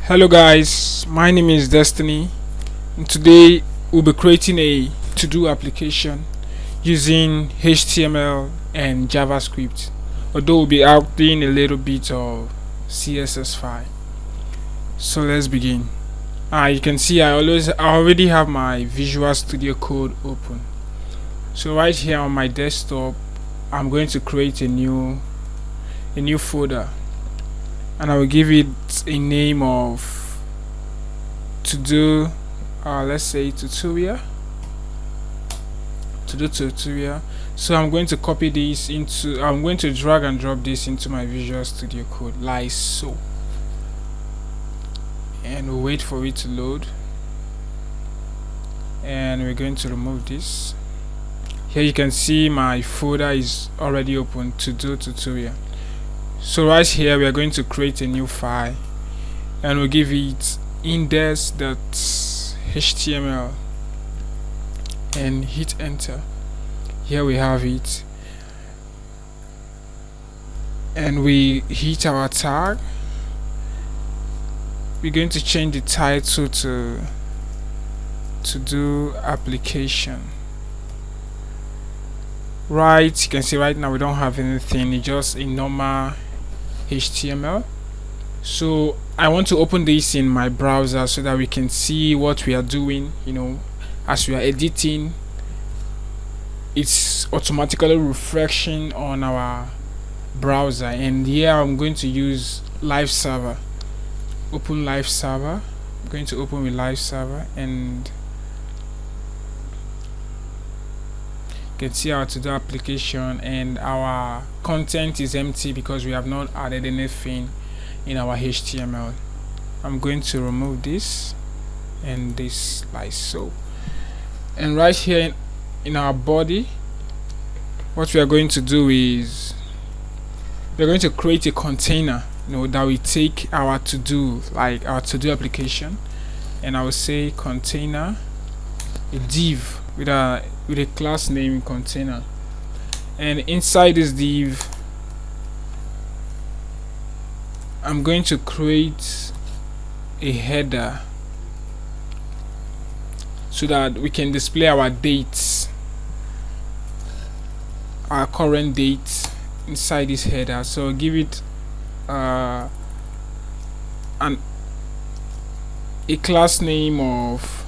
Hello guys, my name is Destiny, and today we'll be creating a to-do application using HTML and JavaScript, although we'll be adding a little bit of CSS5. So let's begin. You can see I already have my Visual Studio Code open. So right here on my desktop, I'm going to create a new folder, and I will give it a name of to-do, let's say tutorial. So I'm going to copy this into, I'm going to drag and drop this into my Visual Studio Code like so, and we'll wait for it to load, and we're going to remove this. Here you can see my folder is already open, to-do tutorial. So right here we are going to create a new file, and we'll give it index.html and hit enter. Here we have it, and we hit our tag. We're going to change the title to do application. Right, you can see right now we don't have anything, it's just a normal HTML. So I want to open this in my browser so that we can see what we are doing. As we are editing, it's automatically refreshing on our browser, and here I'm going to use live server. Open live server. I'm going to open with live server, and you can see our to-do application, and our content is empty because we have not added anything in our HTML. I'm going to remove this and this like so, and right here in our body, what we are going to do is we're going to create a container that we take our to-do, like our to-do application, and I will say container, a div with a class name container, and inside this div I'm going to create a header so that we can display our dates, our current date inside this header. So give it a class name of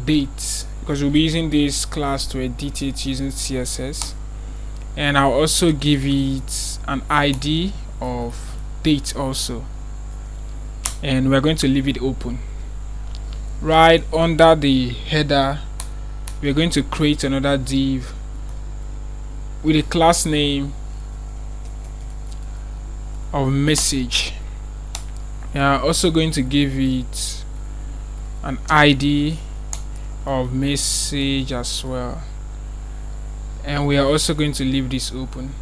date, because we'll be using this class to edit it using CSS, and I'll also give it an ID of date also, and we're going to leave it open. Right under the header we're going to create another div with a class name of message. Also going to give it an ID of message as well, and we are also going to leave this open.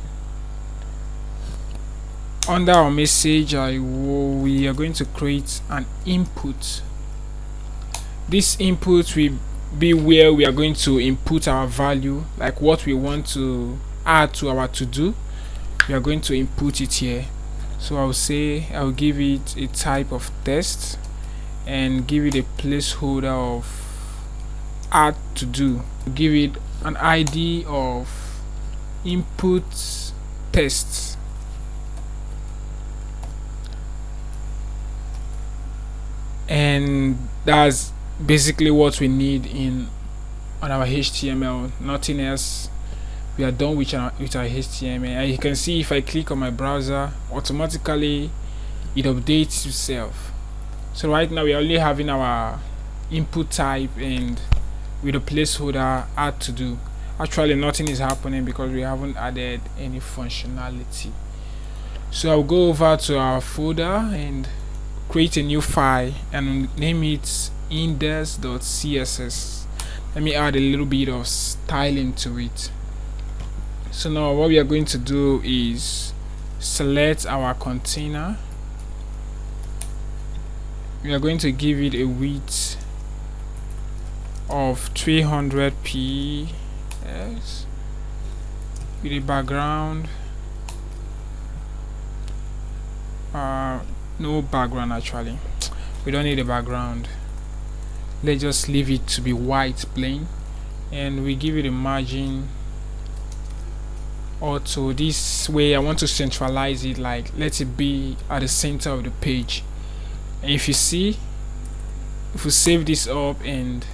Under our message, we are going to create an input. This input will be where we are going to input our value, like what we want to add to our to-do. We are going to input it here. So I'll give it a type of text and give it a placeholder of add to do. Give it an ID of input tests, and that's basically what we need on our HTML. Nothing else. We are done with our HTML, and you can see if I click on my browser, automatically it updates itself. So right now we are only having our input type and with a placeholder add to do. Actually nothing is happening because we haven't added any functionality. So I'll go over to our folder and create a new file and name it index.css. Let me add a little bit of styling to it. So now what we are going to do is select our container. We are going to give it a width of 300 px with a background no background. Actually, we don't need a background. Let's just leave it to be white plain, and we give it a margin auto. This way I want to centralize it, like let it be at the center of the page. And if you see, if we save this up and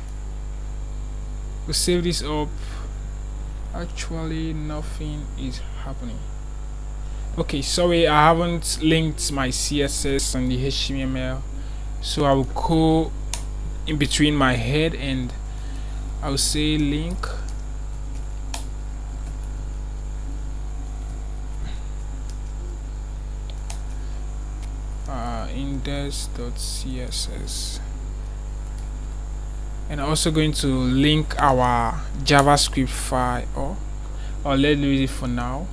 we save this up, actually nothing is happening. Okay, sorry, I haven't linked my CSS and the HTML, so I will go in between my head and I will say link index.css, and I'm also going to link our JavaScript file, or let's leave it for now.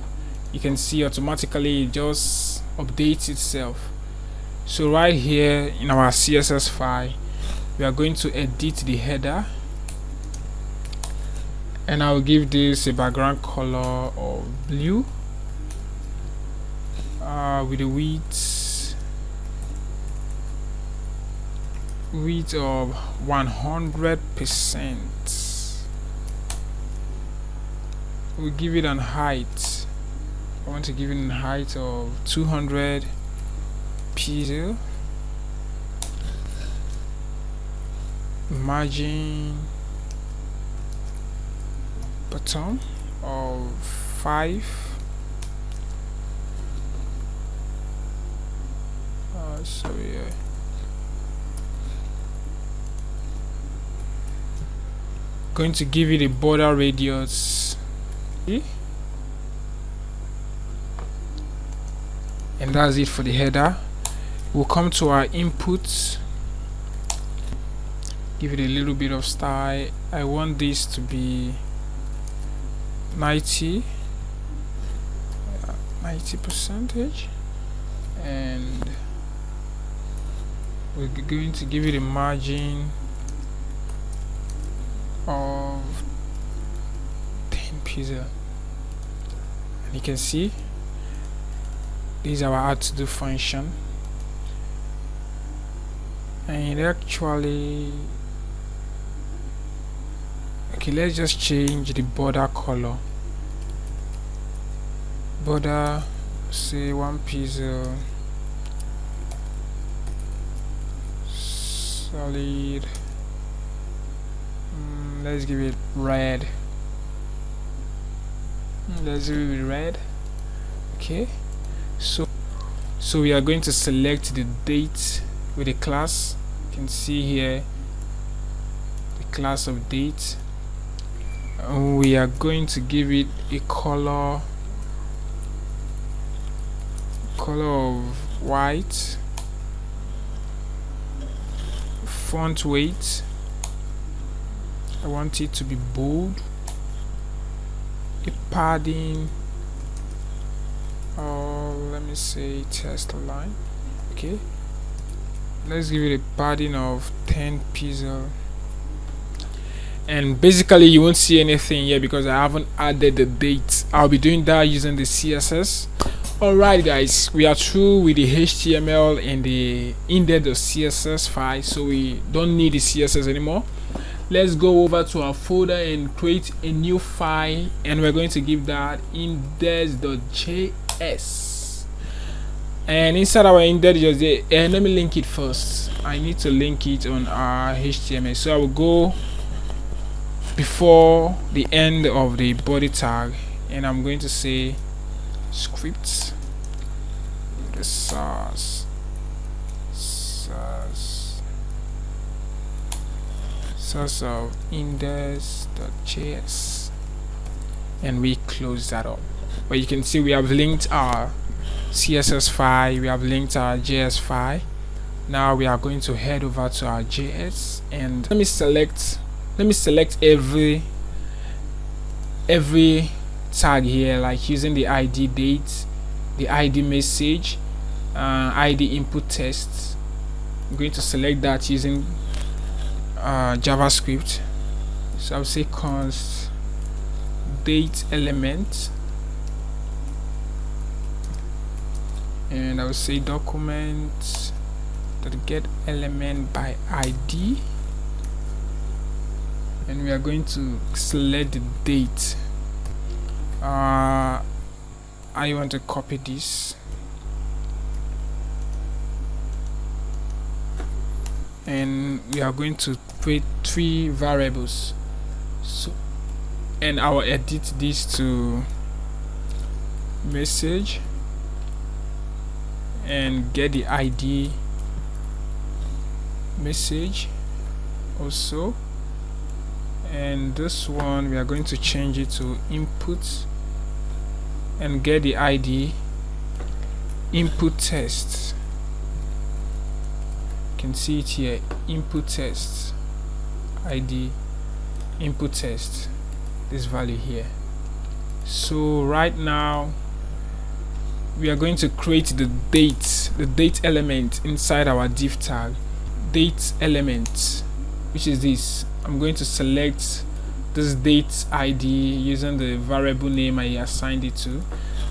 You can see automatically it just updates itself. So right here in our CSS file, we are going to edit the header, and I will give this a background color of blue with a width of 100%. We'll give it an height. I want to give it a height of 200 pixels. Margin bottom of 5. So yeah, going to give it a border radius, and that's it for the header. We'll come to our input, give it a little bit of style. I want this to be 90 percentage, and we're going to give it a margin of 10 pixels, and you can see this is our add to do function, and actually, okay, let's just change the border color. Border, say 1 pixel, solid. Let's give it red. Let's give it red. Okay, so we are going to select the date with a class. You can see here the class of date. We are going to give it a color of white. Font weight, I want it to be bold. A padding, let me say test line. Okay, let's give it a padding of 10 pixels. And basically you won't see anything here because I haven't added the date. I'll be doing that using the CSS. Alright guys, we are through with the HTML and the index.css file, so we don't need the CSS anymore. Let's go over to our folder and create a new file, and we're going to give that index.js. And inside our index.js, let me link it first. I need to link it on our HTML, so I will go before the end of the body tag, and I'm going to say scripts, the source of index.js, and we close that up. But you can see we have linked our CSS file, we have linked our JS file. Now we are going to head over to our JS, and let me select every tag here, like using the ID date, the ID message, ID input text. I'm going to select that using JavaScript. So I'll say const date element, and I will say document that get element by ID, and we are going to select the date. I want to copy this, and we are going to create 3 variables. So, and I will edit this to message and get the ID message also, and this one we are going to change it to input and get the ID input test. You can see it here, input test, ID input test, this value here. So right now we are going to create the date element inside our div tag. Date element, which is this. I'm going to select this date ID using the variable name I assigned it to,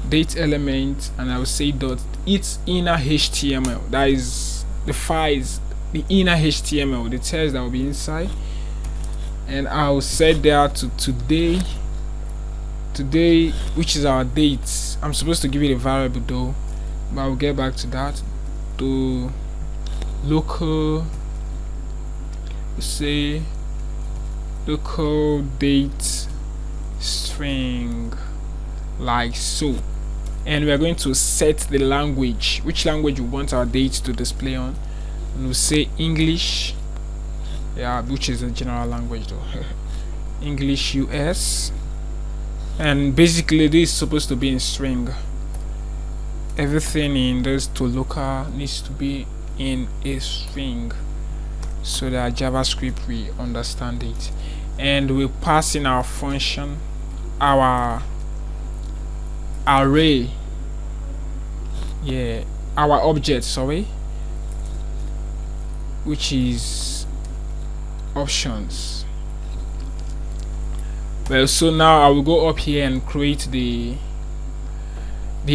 date element, and I will say dot its inner HTML, that is the files, the inner HTML, the text that will be inside, and I will set that to today, which is our date. I'm supposed to give it a variable though, but I'll get back to that. To local, say local date string, like so, and we are going to set the language, which language we want our date to display on, and we'll say English, which is a general language though. English US, and basically this is supposed to be in string. Everything in this to local needs to be in a string so that JavaScript will understand it, and we'll pass in our function our array, our object, which is options. Well, so now I will go up here and create the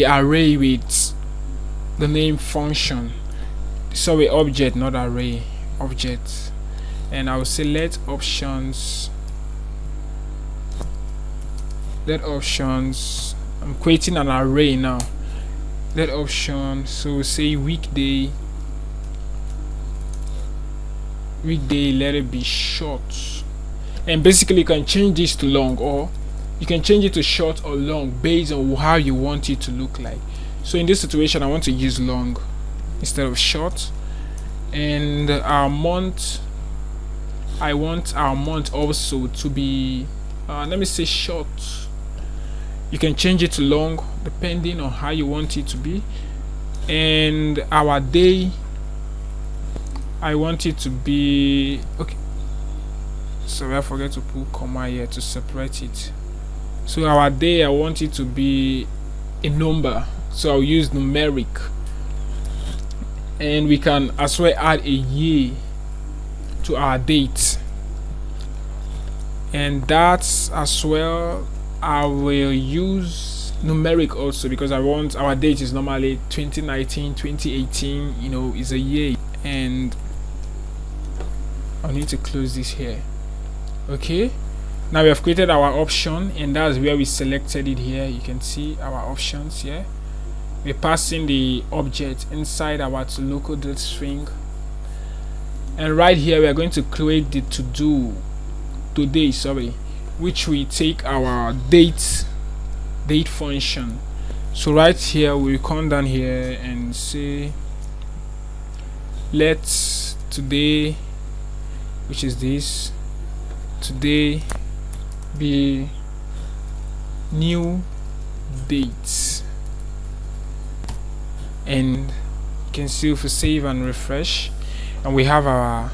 array with the name function. Object, not array, object, and I will select options. Let options, I'm creating an array now. Let option, so we'll say weekday, let it be short, and basically you can change this to long, or you can change it to short or long based on how you want it to look like. So in this situation I want to use long instead of short, and our month, I want our month also to be let me say short. You can change it to long depending on how you want it to be, and our day, I want it to be sorry, I forget to put comma here to separate it. So our day, I want it to be a number, so I'll use numeric, and we can as well add a year to our date, and that's as well. I will use numeric also because I want our date is normally 2019, 2018, is a year, and I need to close this here. Okay, now we have created our option, and that's where we selected it here. You can see our options here. We're passing the object inside our to local date string, and right here we are going to create the today, which we take our date function. So right here we come down here and say let today, which is this, today be new date, and you can see if we save and refresh, and we have our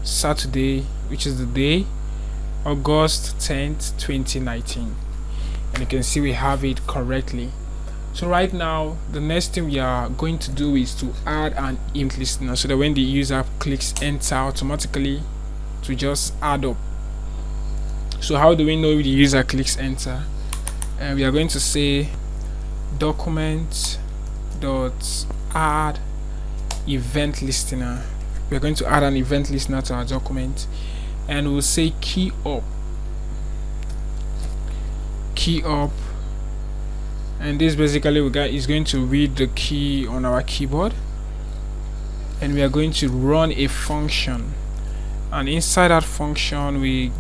Saturday, which is the day August 10th 2019, and you can see we have it correctly. So right now the next thing we are going to do is to add an int listener, so that when the user clicks enter, automatically to just add up. So how do we know if the user clicks enter? And we are going to say document dot add event listener. We're going to add an event listener to our document, and we'll say key up, and this basically is going to read the key on our keyboard, and we are going to run a function, and inside that function we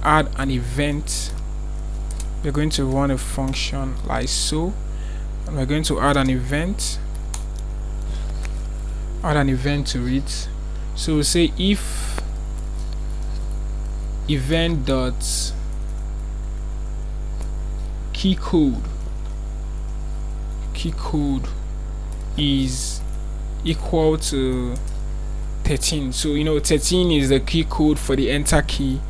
add an event. We're going to run a function like so, and we're going to add an event to it. So we'll say if event dot key code is equal to 13. So 13 is the key code for the enter key.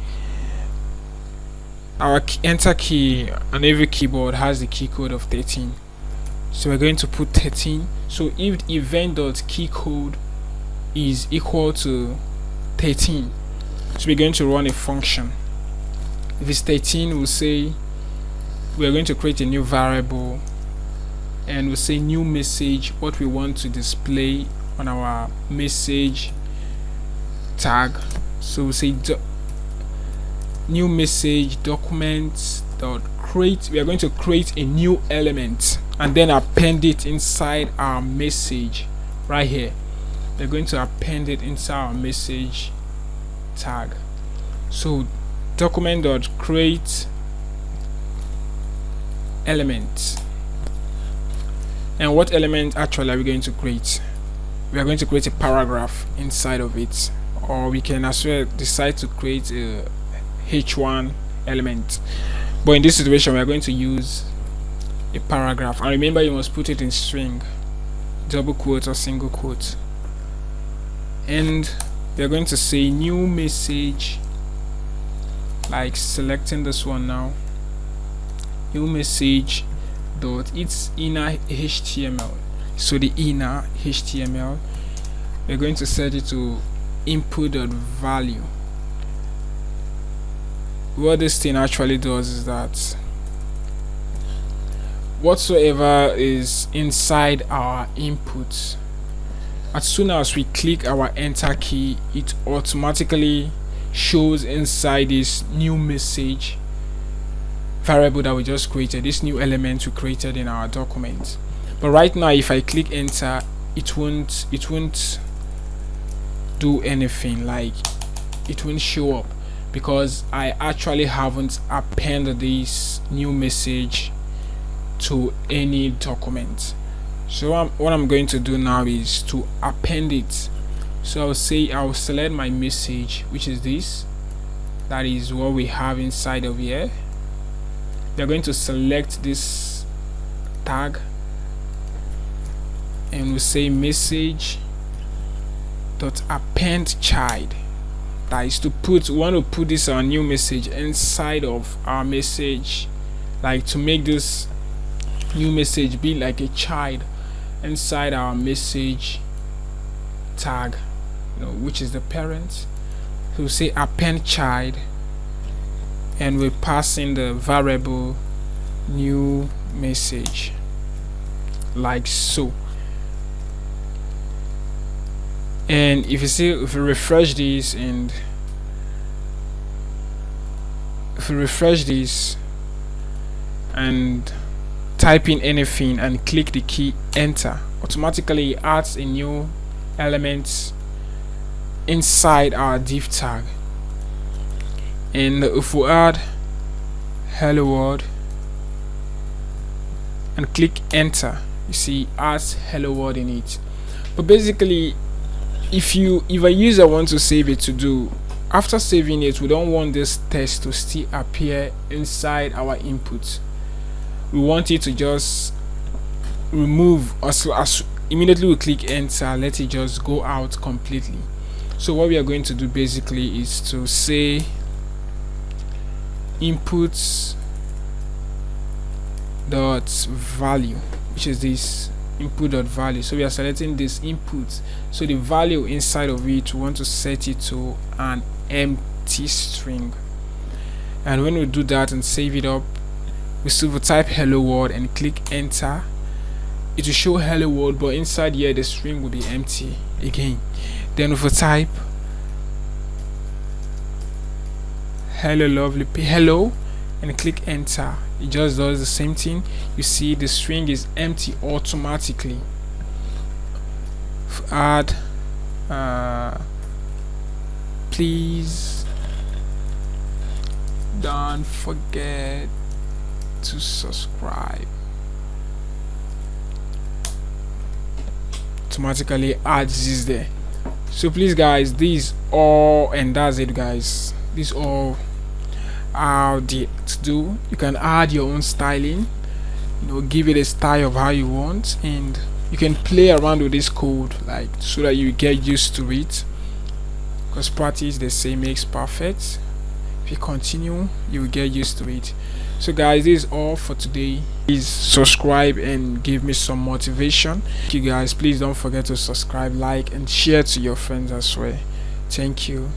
Our enter key on every keyboard has the key code of 13, so we're going to put 13. So if event.keycode is equal to 13, so we're going to run a function. If it's 13, we'll say we're going to create a new variable, and we'll say new message, what we want to display on our message tag. So we'll say new message document dot create. We are going to create a new element and then append it inside our message right here. We're going to append it inside our message tag. So document dot create element. And what element actually are we going to create? We are going to create a paragraph inside of it, or we can as well decide to create a h1 element, but in this situation we are going to use a paragraph. And remember, you must put it in string, double quote or single quote. And we are going to say new message, like selecting this one now, new message dot its inner HTML. So the inner HTML, we're going to set it to input.value. What this thing actually does is that whatsoever is inside our input, as soon as we click our enter key, it automatically shows inside this new message variable that we just created, this new element we created in our document. But right now, if I click enter, it won't do anything, like it won't show up, because I actually haven't appended this new message to any document. So what I'm going to do now is to append it. So I'll select my message, which is this. That is what we have inside of here. We're going to select this tag, and we'll say message dot append child. That is to put, we want to put this our new message inside of our message, like to make this new message be like a child inside our message tag, which is the parent. So we'll say append child, and we pass in the variable new message like so. And if you refresh this, and if you refresh this and type in anything and click the key enter, automatically it adds a new element inside our div tag. And if we add hello world and click enter, you see it adds hello world in it. But basically, if a user wants to save it to do, after saving it, we don't want this text to still appear inside our input. We want it to just remove as immediately we click enter, let it just go out completely. So what we are going to do basically is to say inputs dot value, which is this input dot value. So we are selecting this input, so the value inside of it, we want to set it to an empty string. And when we do that and save it up, we still will type hello world and click enter, it will show hello world, but inside here the string will be empty again. Then we will type hello lovely hello and click enter. It just does the same thing. You see the string is empty automatically. Add please don't forget to subscribe. Automatically adds this there. So please guys, these all, and that's it guys, this all how to do. You can add your own styling, give it a style of how you want, and you can play around with this code like so that you get used to it, because practice they say makes perfect. If you continue, you will get used to it. So guys, this is all for today. Please subscribe and give me some motivation. Thank you guys. Please don't forget to subscribe, like, and share to your friends as well. Thank you.